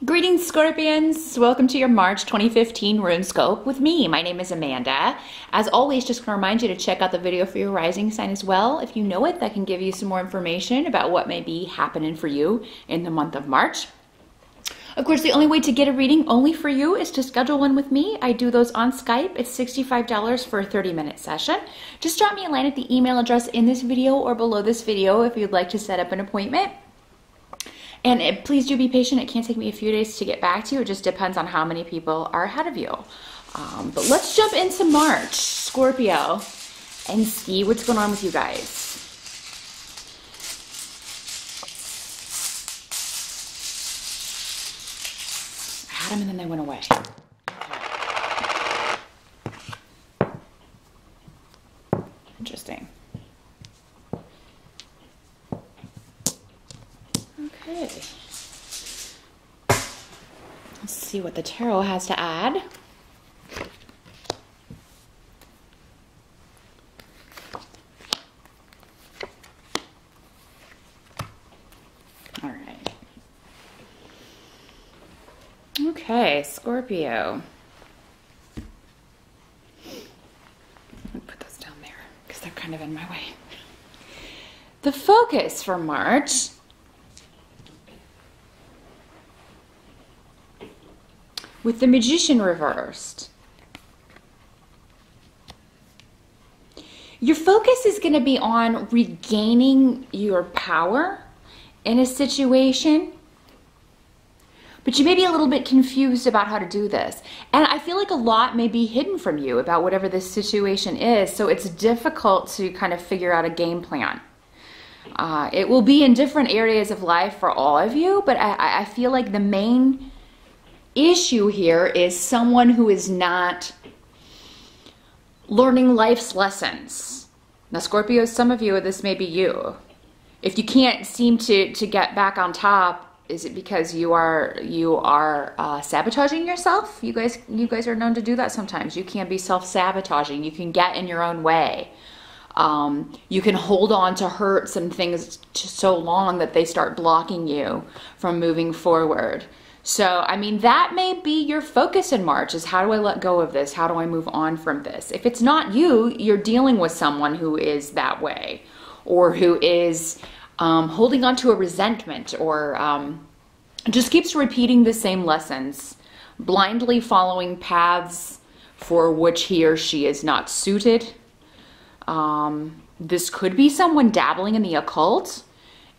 Greetings, Scorpions! Welcome to your March 2015 Runescope with me. My name is Amanda. As always, just going to remind you to check out the video for your rising sign as well. If you know it, that can give you some more information about what may be happening for you in the month of March. Of course, the only way to get a reading only for you is to schedule one with me. I do those on Skype. It's $65 for a 30-minute session. Just drop me a line at the email address in this video or below this video if you'd like to set up an appointment. And please do be patient. It can take me a few days to get back to you. It just depends on how many people are ahead of you. But let's jump into March, Scorpio, and see what's going on with you guys. I had them and then they went away. Interesting. Okay. Let's see what the tarot has to add. All right. Okay, Scorpio. I'll put those down there because they're kind of in my way. The focus for March . With the Magician reversed, your focus is going to be on regaining your power in a situation, but you may be a little bit confused about how to do this. And I feel like a lot may be hidden from you about whatever this situation is, so it's difficult to kind of figure out a game plan. It will be in different areas of life for all of you, but I feel like the main issue here is someone who is not learning life's lessons. Now, Scorpio, some of you, this may be you. If you can't seem to get back on top, is it because you are sabotaging yourself? You guys are known to do that sometimes. You can be self-sabotaging. You can get in your own way. You can hold on to hurts and things so long that they start blocking you from moving forward. So, I mean, that may be your focus in March, is how do I let go of this? How do I move on from this? If it's not you, you're dealing with someone who is that way, or who is holding on to a resentment, or just keeps repeating the same lessons, blindly following paths for which he or she is not suited. This could be someone dabbling in the occult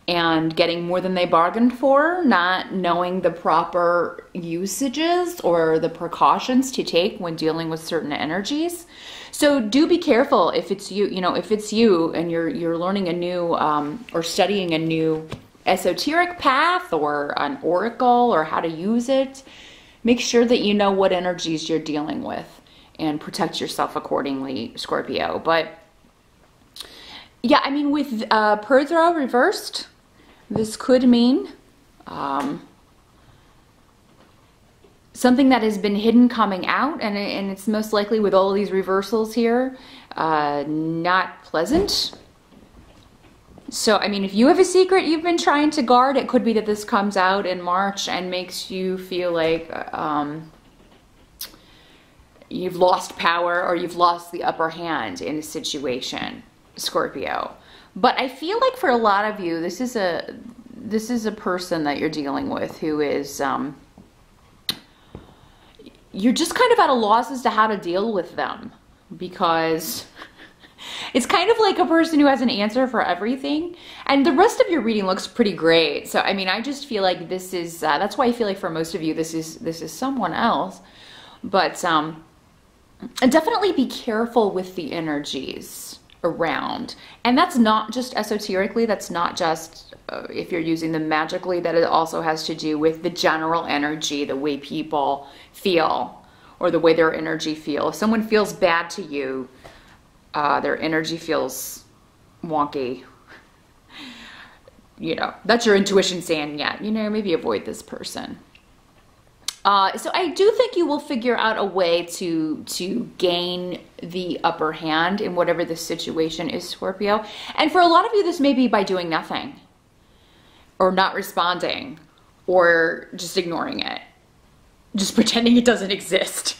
and getting more than they bargained for, not knowing the proper usages or the precautions to take when dealing with certain energies. So do be careful if it's you, if it's you and you're learning a new or studying a new esoteric path or an oracle or how to use it. Make sure that you know what energies you're dealing with and protect yourself accordingly, Scorpio. But yeah, I mean, with Perthro reversed, this could mean something that has been hidden coming out, and it's most likely, with all these reversals here, not pleasant. So, I mean, if you have a secret you've been trying to guard, it could be that this comes out in March and makes you feel like you've lost power or you've lost the upper hand in a situation, Scorpio. But I feel like for a lot of you, this is a person that you're dealing with who is, you're just kind of at a loss as to how to deal with them, because it's kind of like a person who has an answer for everything. And the rest of your reading looks pretty great. So, I mean, I just feel like this is, that's why I feel like for most of you, this is someone else. But definitely be careful with the energies around. And that's not just esoterically, that's not just if you're using them magically, that it also has to do with the general energy, the way people feel, or the way their energy feels. If someone feels bad to you, their energy feels wonky. That's your intuition saying, yeah, maybe avoid this person. So I do think you will figure out a way to gain the upper hand in whatever the situation is, Scorpio. And for a lot of you, this may be by doing nothing, or not responding, or just ignoring it, just pretending it doesn't exist.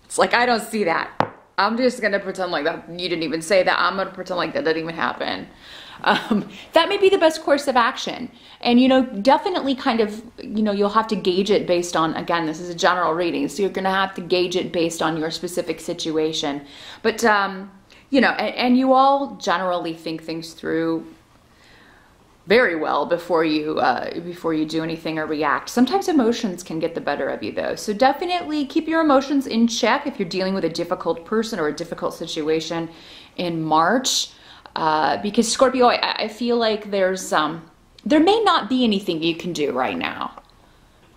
It's like, I don't see that. I'm just gonna pretend like that you didn't even say that. I'm gonna pretend like that didn't even happen. That may be the best course of action. And, you know, definitely kind of, you know, you'll have to gauge it based on, again, this is a general reading, so you're going to have to gauge it based on your specific situation. But, you know, and you all generally think things through very well before you do anything or react. Sometimes emotions can get the better of you, though. So definitely keep your emotions in check if you're dealing with a difficult person or a difficult situation in March. Because Scorpio, I feel like there may not be anything you can do right now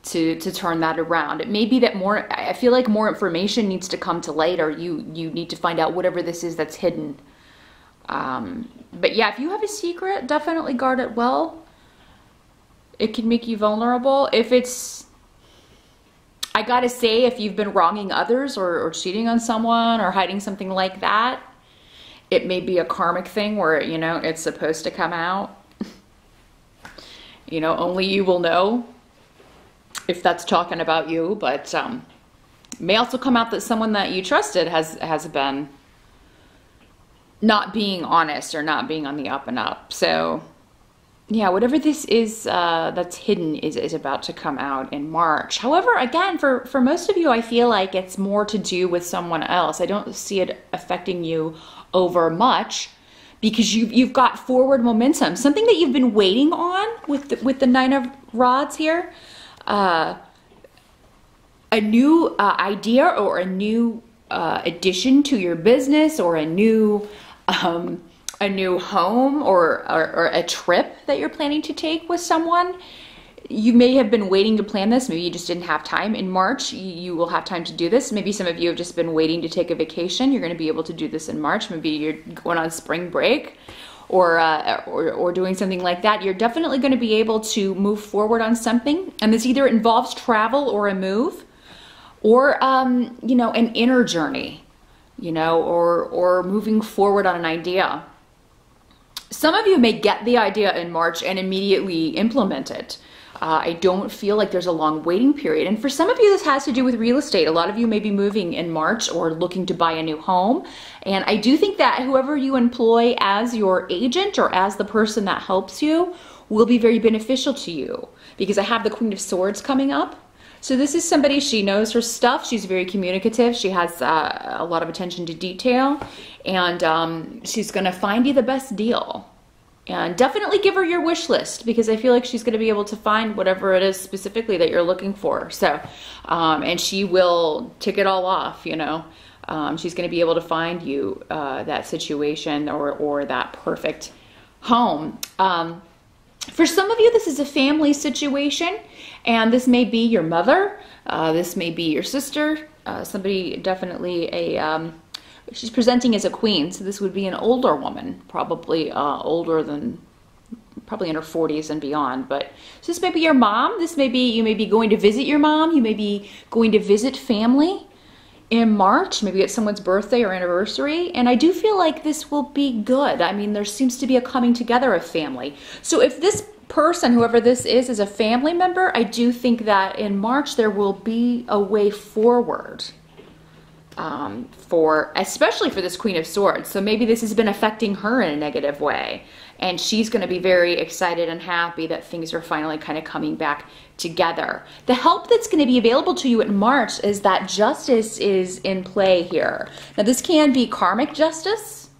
to turn that around. It may be that I feel like more information needs to come to light, or you need to find out whatever this is that's hidden. But yeah, if you have a secret, definitely guard it well. It can make you vulnerable. I gotta say, if you've been wronging others or cheating on someone or hiding something like that, it may be a karmic thing where, you know, it's supposed to come out. You know, only you will know if that's talking about you, but it may also come out that someone that you trusted has been not being honest or not being on the up and up. So yeah, whatever this is that's hidden is about to come out in March. However, again, for most of you, I feel like it's more to do with someone else. I don't see it affecting you over much because you've got forward momentum, something that you've been waiting on with the Nine of Rods here. A new idea or a new addition to your business, or a new home, or a trip that you're planning to take with someone. You may have been waiting to plan this. Maybe you just didn't have time. In March, you will have time to do this. Maybe some of you have just been waiting to take a vacation. You're going to be able to do this in March. Maybe you're going on spring break or doing something like that. You're definitely going to be able to move forward on something. And this either involves travel or a move, or, you know, an inner journey, you know, or moving forward on an idea. Some of you may get the idea in March and immediately implement it. I don't feel like there's a long waiting period. And for some of you, this has to do with real estate. A lot of you may be moving in March or looking to buy a new home. And I do think that whoever you employ as your agent or as the person that helps you will be very beneficial to you, because I have the Queen of Swords coming up. So this is somebody, she knows her stuff. She's very communicative. She has a lot of attention to detail, and she's going to find you the best deal. And definitely give her your wish list, because I feel like she's going to be able to find whatever it is specifically that you're looking for. So, and she will tick it all off, you know. She's going to be able to find you that situation or that perfect home. For some of you, this is a family situation, and this may be your mother, this may be your sister, somebody definitely she's presenting as a queen, so this would be an older woman, probably older than, probably in her 40s and beyond. But so this may be your mom. This may be, you may be going to visit your mom. You may be going to visit family in March, maybe it's someone's birthday or anniversary. And I do feel like this will be good. I mean, there seems to be a coming together of family. So if this person, whoever this is a family member, I do think that in March there will be a way forward. Especially for this Queen of Swords. So maybe this has been affecting her in a negative way, and she's going to be very excited and happy that things are finally kind of coming back together. The help that's going to be available to you in March is that justice is in play here. Now this can be karmic justice,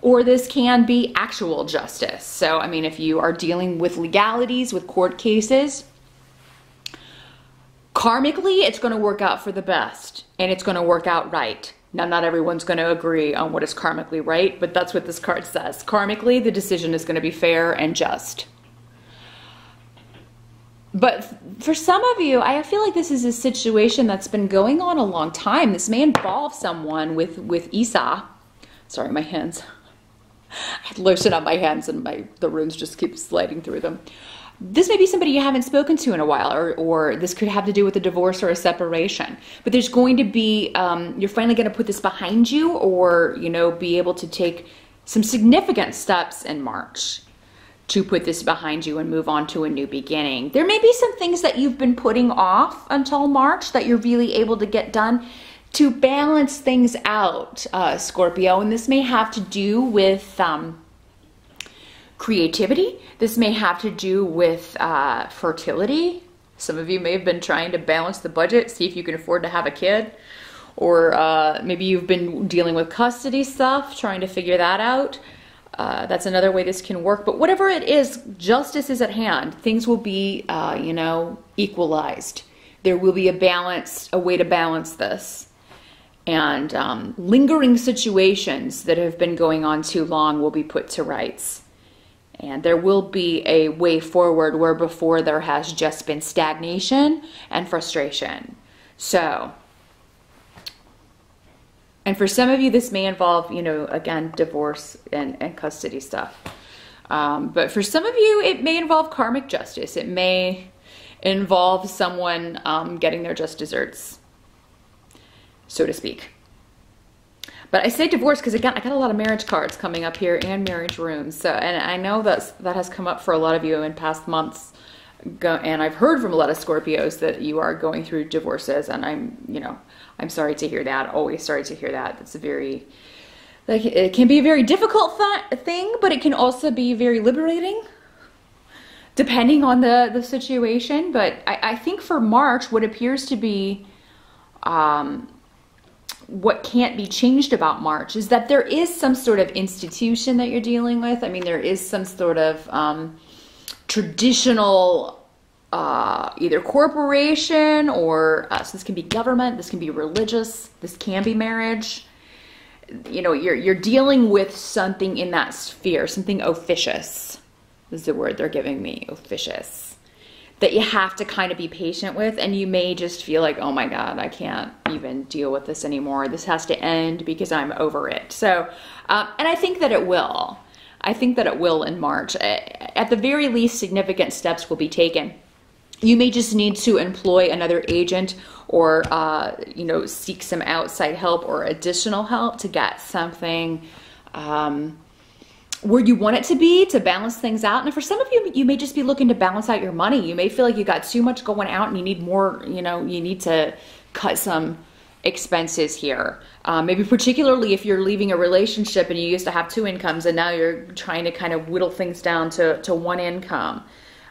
or this can be actual justice. So I mean, if you are dealing with legalities, with court cases, karmically, it's going to work out for the best, and it's going to work out right. Now, not everyone's going to agree on what is karmically right, but that's what this card says. Karmically, the decision is going to be fair and just. But for some of you, I feel like this is a situation that's been going on a long time. This may involve someone with Isa. Sorry, my hands. I had lotion on my hands, and the runes just keep sliding through them. This may be somebody you haven't spoken to in a while, or this could have to do with a divorce or a separation. But there's going to be, you're finally going to put this behind you, or, you know, be able to take some significant steps in March to put this behind you and move on to a new beginning. There may be some things that you've been putting off until March that you're really able to get done to balance things out, Scorpio. And this may have to do with creativity. This may have to do with fertility. Some of you may have been trying to balance the budget, see if you can afford to have a kid. Or maybe you've been dealing with custody stuff, trying to figure that out. That's another way this can work. But whatever it is, justice is at hand. Things will be, you know, equalized. There will be a balance, a way to balance this. And lingering situations that have been going on too long will be put to rights. And there will be a way forward where before there has just been stagnation and frustration. So, and for some of you, this may involve, you know, again, divorce and custody stuff. But for some of you, it may involve karmic justice. It may involve someone getting their just desserts, so to speak. But I say divorce because, again, I got a lot of marriage cards coming up here and marriage runes. So, and I know that has come up for a lot of you in past months. And I've heard from a lot of Scorpios that you are going through divorces. And I'm sorry to hear that. Always sorry to hear that. That's a very, like, it can be a very difficult thing, but it can also be very liberating, depending on the situation. But I think for March, what appears to be, what can't be changed about March is that there is some sort of institution that you're dealing with. I mean, there is some sort of traditional either corporation or so this can be government, this can be religious, this can be marriage. You know, you're dealing with something in that sphere, something officious is the word they're giving me, officious, that you have to kind of be patient with. And you may just feel like, oh my God, I can't even deal with this anymore. This has to end because I'm over it. So, and I think that it will. I think that it will in March. At the very least, significant steps will be taken. You may just need to employ another agent or, you know, seek some outside help or additional help to get something where you want it to be, to balance things out. And for some of you, you may just be looking to balance out your money. You may feel like you got too much going out and you need more, you know, you need to cut some expenses here. Maybe particularly if you're leaving a relationship and you used to have two incomes and now you're trying to kind of whittle things down to one income.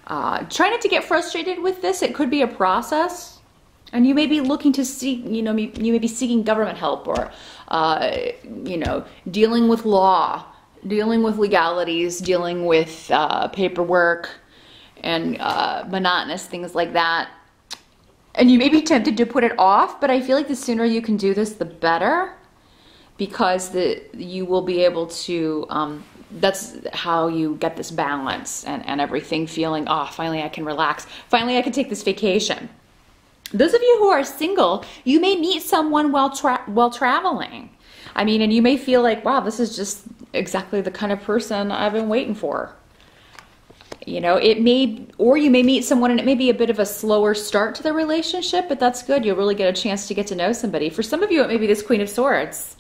Try not to get frustrated with this. It could be a process. And you may be looking to seek, you know, you may be seeking government help or, you know, dealing with law, dealing with legalities, dealing with paperwork and monotonous things like that. And you may be tempted to put it off, but I feel like the sooner you can do this, the better, because you will be able to, that's how you get this balance and everything feeling, oh, finally I can relax. Finally I can take this vacation. Those of you who are single, you may meet someone while traveling. I mean, and you may feel like, wow, this is just exactly the kind of person I've been waiting for. You know, it may, or you may meet someone and it may be a bit of a slower start to the relationship, but that's good. You'll really get a chance to get to know somebody. For some of you, it may be this Queen of Swords,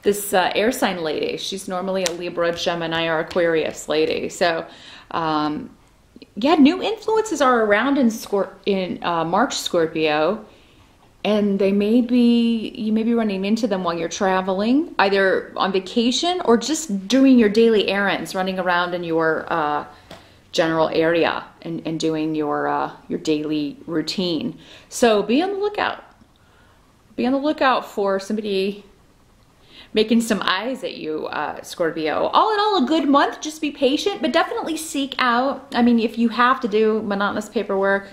this air sign lady. She's normally a Libra, Gemini, or Aquarius lady. So, yeah, new influences are around in March, Scorpio. And you may be running into them while you're traveling, either on vacation or just doing your daily errands, running around in your general area and doing your daily routine. So be on the lookout. Be on the lookout for somebody making some eyes at you, Scorpio. All in all, a good month. Just be patient, but definitely seek out. I mean, if you have to do monotonous paperwork,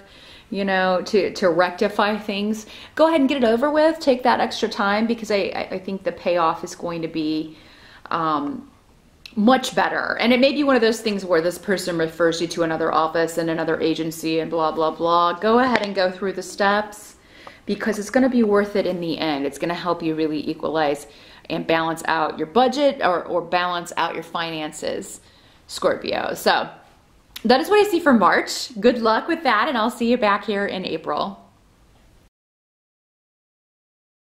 you know, to rectify things, go ahead and get it over with. Take that extra time, because I think the payoff is going to be much better. And it may be one of those things where this person refers you to another office and another agency and blah, blah, blah. Go ahead and go through the steps, because it's going to be worth it in the end. It's going to help you really equalize and balance out your budget or balance out your finances, Scorpio. So that is what I see for March. Good luck with that, and I'll see you back here in April.